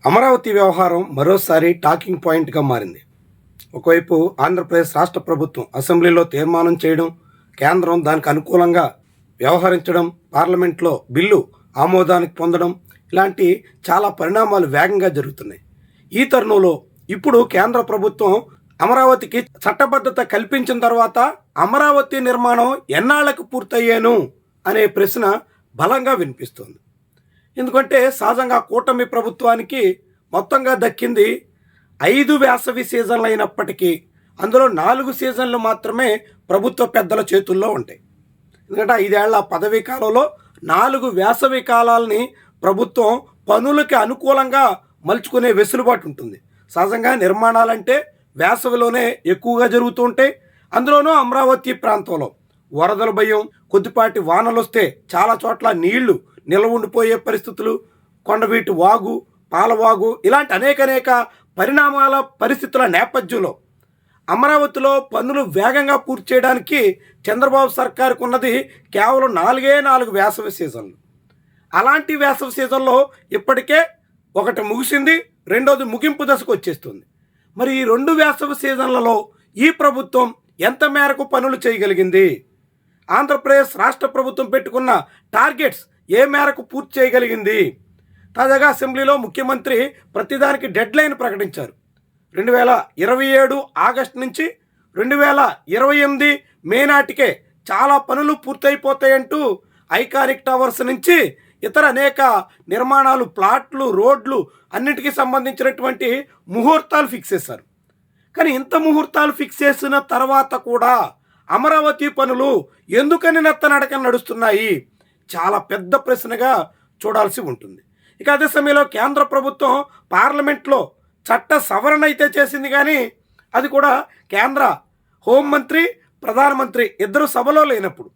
అమరావతి వ్యవహారం మరోసారి టాకింగ్ పాయింట్గా మారింది. ఒకవైపు ఆంధ్రప్రదేశ్ రాష్ట్ర ప్రభుత్వం అసెంబ్లీలో తీర్మానం చేయడం, కేంద్రం దానికి అనుకూలంగా వ్యవహరించడం, పార్లమెంట్లో బిల్లు ఆమోదానికి పొందడం, ఇలాంటి చాలా పరిణామాలు వేగంగా జరుగుతున్నాయి. ఈ తరుణంలో ఇప్పుడు కేంద్ర ప్రభుత్వం అమరావతికి చట్టబద్ధత కల్పించిన తర్వాత అమరావతి నిర్మాణం ఎన్నాళ్లకు పూర్తయ్యేను అనే ప్రశ్న బలంగా వినిపిస్తోంది. ఎందుకంటే సహజంగా కూటమి ప్రభుత్వానికి మొత్తంగా దక్కింది 5 వేసవి సీజన్లు అయినప్పటికీ అందులో 4 సీజన్లు మాత్రమే ప్రభుత్వ పెద్దల చేతుల్లో ఉంటాయి. ఎందుకంటే 5 ఏళ్ల పదవీ కాలంలో 4 వేసవి కాలాలని ప్రభుత్వం పనులకి అనుకూలంగా మలుచుకునే వెసులుబాటు ఉంటుంది. సహజంగా నిర్మాణాలంటే వేసవిలోనే ఎక్కువగా జరుగుతూ ఉంటాయి. అందులోనూ అమరావతి ప్రాంతంలో వరదల భయం, కొద్దిపాటి వానలు వస్తే చాలా చోట్ల నీళ్లు నిల్వ ఉండిపోయే పరిస్థితులు, కొండవీటి వాగు, పాలవాగు, ఇలాంటి అనేక పరిణామాల పరిస్థితుల నేపథ్యంలో అమరావతిలో పనులు వేగంగా పూర్తి చేయడానికి చంద్రబాబు సర్కారుకు ఉన్నది కేవలం 4 వేసవి సీజన్లు. అలాంటి వేసవి సీజన్లో ఇప్పటికే ఒకటి ముగిసింది, రెండోది ముగింపు దశకు వచ్చేస్తుంది. మరి ఈ 2 వేసవి సీజన్లలో ఈ ప్రభుత్వం ఎంత మేరకు పనులు చేయగలిగింది? ఆంధ్రప్రదేశ్ రాష్ట్ర ప్రభుత్వం పెట్టుకున్న టార్గెట్స్ ఏ మేరకు పూర్తి చేయగలిగింది? తాజాగా అసెంబ్లీలో ముఖ్యమంత్రి ప్రతిదానికి డెడ్ లైన్ ప్రకటించారు. 2027 ఆగస్టు నుంచి 2028 మే నాటికే చాలా పనులు పూర్తయిపోతాయంటూ ఐకానిక్ టవర్స్ నుంచి ఇతర అనేక నిర్మాణాలు, ప్లాట్లు, రోడ్లు అన్నిటికీ సంబంధించినటువంటి ముహూర్తాలు ఫిక్స్ చేశారు. కానీ ఇంత ముహూర్తాలు ఫిక్స్ చేసిన తర్వాత కూడా అమరావతి పనులు ఎందుకని నత్తనడకన నడుస్తున్నాయి? చాలా పెద్ద ప్రశ్నగా చూడాల్సి ఉంటుంది. ఇక అదే సమయంలో కేంద్ర ప్రభుత్వం పార్లమెంట్లో చట్ట సవరణ అయితే చేసింది, కానీ అది కూడా కేంద్ర హోంమంత్రి, ప్రధానమంత్రి ఇద్దరు సభలో లేనప్పుడు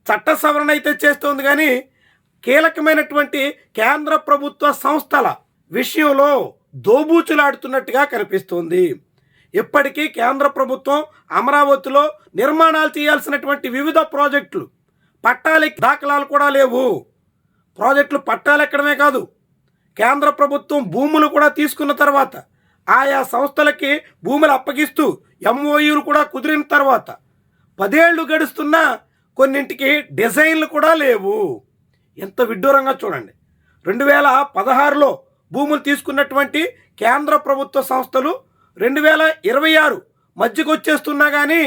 చట్ట సవరణ అయితే చేస్తోంది. కానీ కీలకమైనటువంటి కేంద్ర ప్రభుత్వ సంస్థల విషయంలో దోబూచులాడుతున్నట్టుగా కనిపిస్తోంది. ఇప్పటికీ కేంద్ర ప్రభుత్వం అమరావతిలో నిర్మాణాలు చేయాల్సినటువంటి వివిధ ప్రాజెక్టులు పట్టాల దాఖలాలు కూడా లేవు. ప్రాజెక్టులు పట్టాలు ఎక్కడమే కాదు, కేంద్ర ప్రభుత్వం భూములు కూడా తీసుకున్న తర్వాత ఆయా సంస్థలకి భూములు అప్పగిస్తూ ఎంఓయూలు కూడా కుదిరిన తర్వాత 10 ఏళ్ళు గడుస్తున్నా కొన్నింటికి డిజైన్లు కూడా లేవు. ఎంత విడ్డూరంగా చూడండి. 2016లో భూములు తీసుకున్నటువంటి కేంద్ర ప్రభుత్వ సంస్థలు 2026 మధ్యకు వచ్చేస్తున్నా కానీ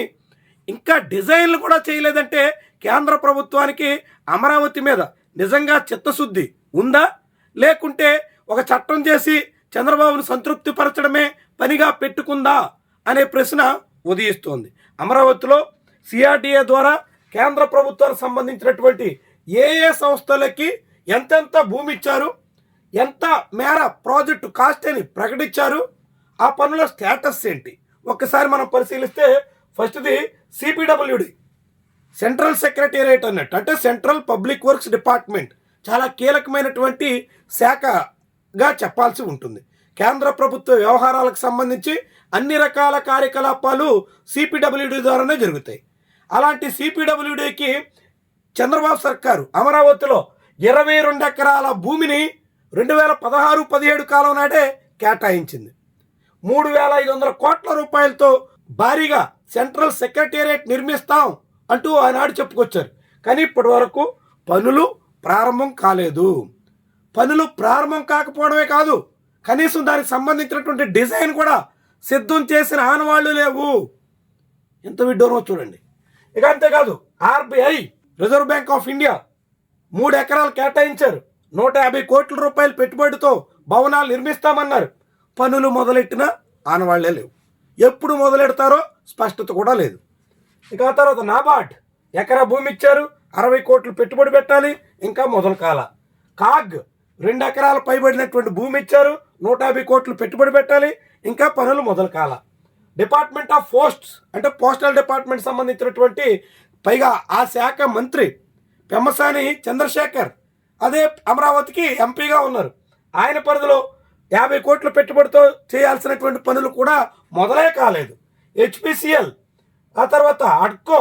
ఇంకా డిజైన్లు కూడా చేయలేదంటే కేంద్ర ప్రభుత్వానికి అమరావతి మీద నిజంగా చిత్తశుద్ధి ఉందా, లేకుంటే ఒక చట్టం చేసి చంద్రబాబును సంతృప్తి పరచడమే పనిగా పెట్టుకుందా అనే ప్రశ్న ఉదయిస్తోంది. అమరావతిలో సిఆర్డీఏ ద్వారా కేంద్ర ప్రభుత్వానికి సంబంధించినటువంటి ఏ సంస్థలకి ఎంతెంత భూమి ఇచ్చారు, ఎంత మేర ప్రాజెక్టు కాస్ట్ అని ప్రకటించారు, ఆ పనుల స్టేటస్ ఏంటి ఒక్కసారి మనం పరిశీలిస్తే ఫస్ట్ది సిపిడబ్ల్యూడి, సెంట్రల్ సెక్రటేరియట్ అన్నట్టు, అంటే సెంట్రల్ పబ్లిక్ వర్క్స్ డిపార్ట్మెంట్ చాలా కీలకమైనటువంటి శాఖగా చెప్పాల్సి ఉంటుంది. కేంద్ర ప్రభుత్వ వ్యవహారాలకు సంబంధించి అన్ని రకాల కార్యకలాపాలు సిపిడబ్ల్యూడి ద్వారానే జరుగుతాయి. అలాంటి సిపిడబ్ల్యూడికి చంద్రబాబు సర్కారు అమరావతిలో 22 ఎకరాల భూమిని 2016-17 కాలం నాడే కేటాయించింది. 3,500 కోట్ల రూపాయలతో భారీగా సెంట్రల్ సెక్రటేరియట్ నిర్మిస్తాం అంటూ ఆనాడు చెప్పుకొచ్చారు. కానీ ఇప్పటి వరకు పనులు ప్రారంభం కాలేదు. పనులు ప్రారంభం కాకపోవడమే కాదు, కనీసం దానికి సంబంధించినటువంటి డిజైన్ కూడా సిద్ధం చేసిన ఆనవాళ్లు లేవు. ఎంత విడ్డూరమో చూడండి. ఇక అంతేకాదు, RBI, reserve bank of India 3 ఎకరాలు కేటాయించారు. 150 కోట్ల రూపాయల పెట్టుబడితో భవనాలు నిర్మిస్తామన్నారు. పనులు మొదలెట్టిన ఆనవాళ్లే లేవు. ఎప్పుడు మొదలెడతారో స్పష్టత కూడా లేదు. ఇక ఆ తర్వాత నాబార్డ్ ఎకరా భూమి ఇచ్చారు, 60 కోట్లు పెట్టుబడి పెట్టాలి, ఇంకా మొదలు కాల. కాగ్ 2 ఎకరాల పైబడినటువంటి భూమి ఇచ్చారు, 150 కోట్లు పెట్టుబడి పెట్టాలి, ఇంకా పనులు మొదలు కాల. డిపార్ట్మెంట్ ఆఫ్ పోస్ట్స్, అంటే పోస్టల్ డిపార్ట్మెంట్ సంబంధించినటువంటి పైగా ఆ శాఖ మంత్రి పెమ్మసాని చంద్రశేఖర్ అదే అమరావతికి ఎంపీగా ఉన్నారు. ఆయన పరిధిలో 50 కోట్ల పెట్టుబడితో చేయాల్సినటువంటి పనులు కూడా మొదలే కాలేదు. హెచ్పిసిఎల్, ఆ తర్వాత హడ్కో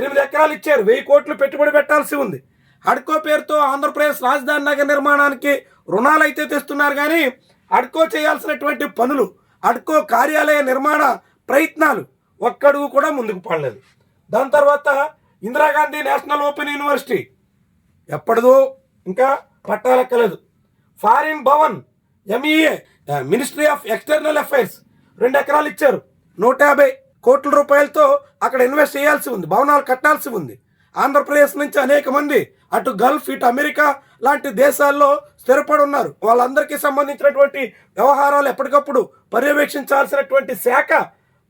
8 ఎకరాలు ఇచ్చారు, 1000 కోట్లు పెట్టుబడి పెట్టాల్సి ఉంది. హడ్కో పేరుతో ఆంధ్రప్రదేశ్ రాజధాని నగర నిర్మాణానికి రుణాలు అయితే తెస్తున్నారు, కానీ అడ్కో చేయాల్సినటువంటి పనులు, అడ్కో కార్యాలయ నిర్మాణ ప్రయత్నాలు ఒక్కడుగు కూడా ముందుకు పడలేదు. దాని తర్వాత ఇందిరాగాంధీ నేషనల్ ఓపెన్ యూనివర్సిటీ ఎప్పటిదో ఇంకా పట్టాలెక్కలేదు. Foreign Bhavan MEA ministry of external affairs 2 ఎకరాలు ఇచ్చారు. 150 కోట్ల రూపాయలతో అక్కడ ఇన్వెస్ట్ చేయాల్సి ఉంది, భవనాలు కట్టాల్సి ఉంది. ఆంధ్రప్రదేశ్ నుంచి అనేక మంది అటు గల్ఫ్ ఇటు అమెరికా లాంటి దేశాల్లో స్థిరపడి ఉన్నారు. వాళ్ళందరికీ సంబంధించినటువంటి వ్యవహారాలు ఎప్పటికప్పుడు పర్యవేక్షించాల్సినటువంటి శాఖ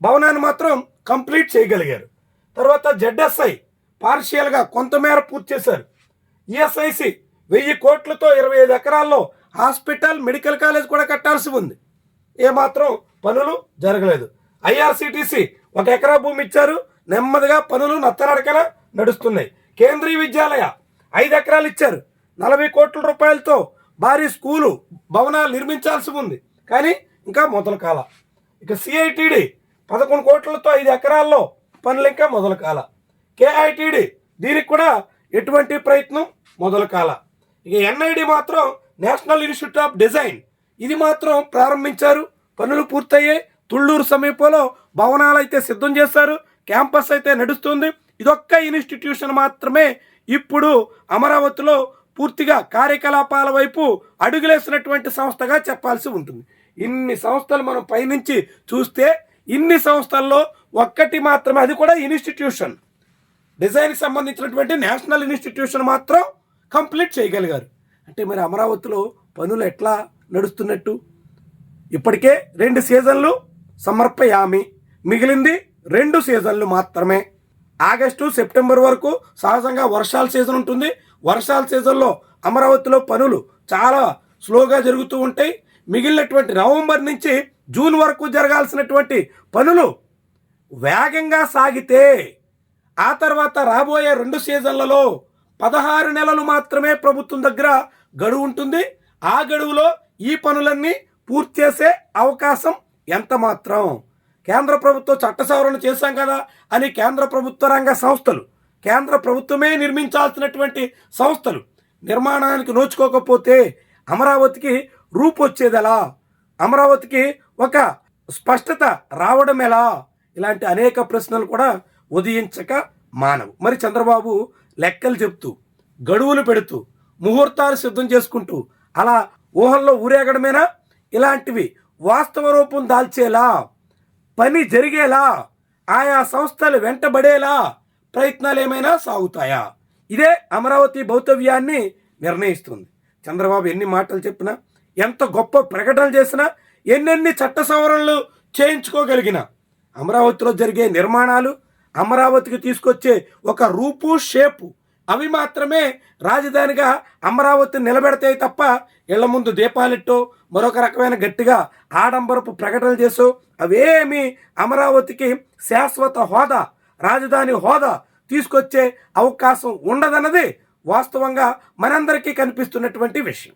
భవనాన్ని మాత్రం కంప్లీట్ చేయగలిగారు. తర్వాత జెడ్ఎస్ఐ పార్షియల్గా కొంతమేర పూర్తి చేశారు. ఈఎస్ఐసి 1000 కోట్లతో 25 ఎకరాల్లో హాస్పిటల్ మెడికల్ కాలేజ్ కూడా కట్టాల్సి ఉంది. ఏమాత్రం పనులు జరగలేదు. ఐఆర్సిటిసి 1 ఎకరా భూమి ఇచ్చారు, నెమ్మదిగా పనులు నత్తనడకన నడుస్తున్నాయి. కేంద్రీయ విద్యాలయ 5 ఎకరాలు ఇచ్చారు, 40 కోట్ల రూపాయలతో భారీ స్కూలు భవనాలు నిర్మించాల్సి ఉంది, కానీ ఇంకా మొదలు కాల. ఇక సిఐటిడి 11 కోట్లతో 5 ఎకరాల్లో పనులు ఇంకా మొదలు కాల. కేఐటిడి దీనికి కూడా ఎటువంటి ప్రయత్నం మొదలు కాల. ఇక ఎన్ఐడి మాత్రం నేషనల్ ఇన్స్టిట్యూట్ ఆఫ్ డిజైన్ ఇది మాత్రం ప్రారంభించారు, పనులు పూర్తయ్యాయి. తుళ్ళూరు సమీపంలో భవనాలు అయితే సిద్ధం చేశారు, క్యాంపస్ అయితే నడుస్తుంది. ఇదొక్క ఇన్స్టిట్యూషన్ మాత్రమే ఇప్పుడు అమరావతిలో పూర్తిగా కార్యకలాపాల వైపు అడుగులేసినటువంటి సంస్థగా చెప్పాల్సి ఉంటుంది. ఇన్ని సంస్థలు మనం పైనుంచి చూస్తే ఇన్ని సంస్థల్లో ఒక్కటి మాత్రమే, అది కూడా ఇన్స్టిట్యూషన్ డిజైన్కి సంబంధించినటువంటి నేషనల్ ఇన్స్టిట్యూషన్ మాత్రం కంప్లీట్ చేయగలిగారు. అంటే మరి అమరావతిలో పనులు ఎట్లా నడుస్తున్నట్టు? ఇప్పటికే 2 సీజన్లు సమర్పయామి, మిగిలింది 2 సీజన్లు మాత్రమే. ఆగస్టు సెప్టెంబర్ వరకు సహజంగా వర్షాల సీజన్ ఉంటుంది. వర్షాల సీజన్లో అమరావతిలో పనులు చాలా స్లోగా జరుగుతూ ఉంటాయి. మిగిలినటువంటి నవంబర్ నుంచి జూన్ వరకు జరగాల్సినటువంటి పనులు వేగంగా సాగితే ఆ తర్వాత రాబోయే 2 సీజన్లలో 16 నెలలు మాత్రమే ప్రభుత్వం దగ్గర గడువు ఉంటుంది. ఆ గడువులో ఈ పనులన్నీ పూర్తి చేసే అవకాశం ఎంత మాత్రం? కేంద్ర ప్రభుత్వం చట్ట సవరణ చేశాం కదా అని కేంద్ర ప్రభుత్వ రంగ సంస్థలు, కేంద్ర ప్రభుత్వమే నిర్మించాల్సినటువంటి సంస్థలు నిర్మాణానికి నోచుకోకపోతే అమరావతికి రూపు వచ్చేదెలా? అమరావతికి ఒక స్పష్టత రావడం ఎలా? ఇలాంటి అనేక ప్రశ్నలు కూడా ఉదయించక మానవు. మరి చంద్రబాబు లెక్కలు చెప్తూ, గడువులు పెడుతూ, ముహూర్తాలు సిద్ధం చేసుకుంటూ అలా ఊహల్లో ఊరేగడమేనా? ఇలాంటివి వాస్తవ రూపం దాల్చేలా, పని జరిగేలా, ఆయా సంస్థలు వెంటబడేలా ప్రయత్నాలు ఏమైనా సాగుతాయా? ఇదే అమరావతి భౌతవ్యాన్ని నిర్ణయిస్తుంది. చంద్రబాబు ఎన్ని మాటలు చెప్పినా, ఎంత గొప్ప ప్రకటనలు చేసినా, ఎన్నెన్ని చట్ట సవరణలు చేయించుకోగలిగినా అమరావతిలో జరిగే నిర్మాణాలు, అమరావతికి తీసుకొచ్చే ఒక రూపు షేపు, అవి మాత్రమే రాజధానిగా అమరావతిని నిలబెడతాయి తప్ప ఇళ్ల ముందు దీపాలెట్టో మరొక రకమైన గట్టిగా ఆడంబరపు ప్రకటనలు చేసో అవేమీ అమరావతికి శాశ్వత హోదా, రాజధాని హోదా తీసుకొచ్చే అవకాశం ఉండదన్నది వాస్తవంగా మనందరికీ కనిపిస్తున్నటువంటి విషయం.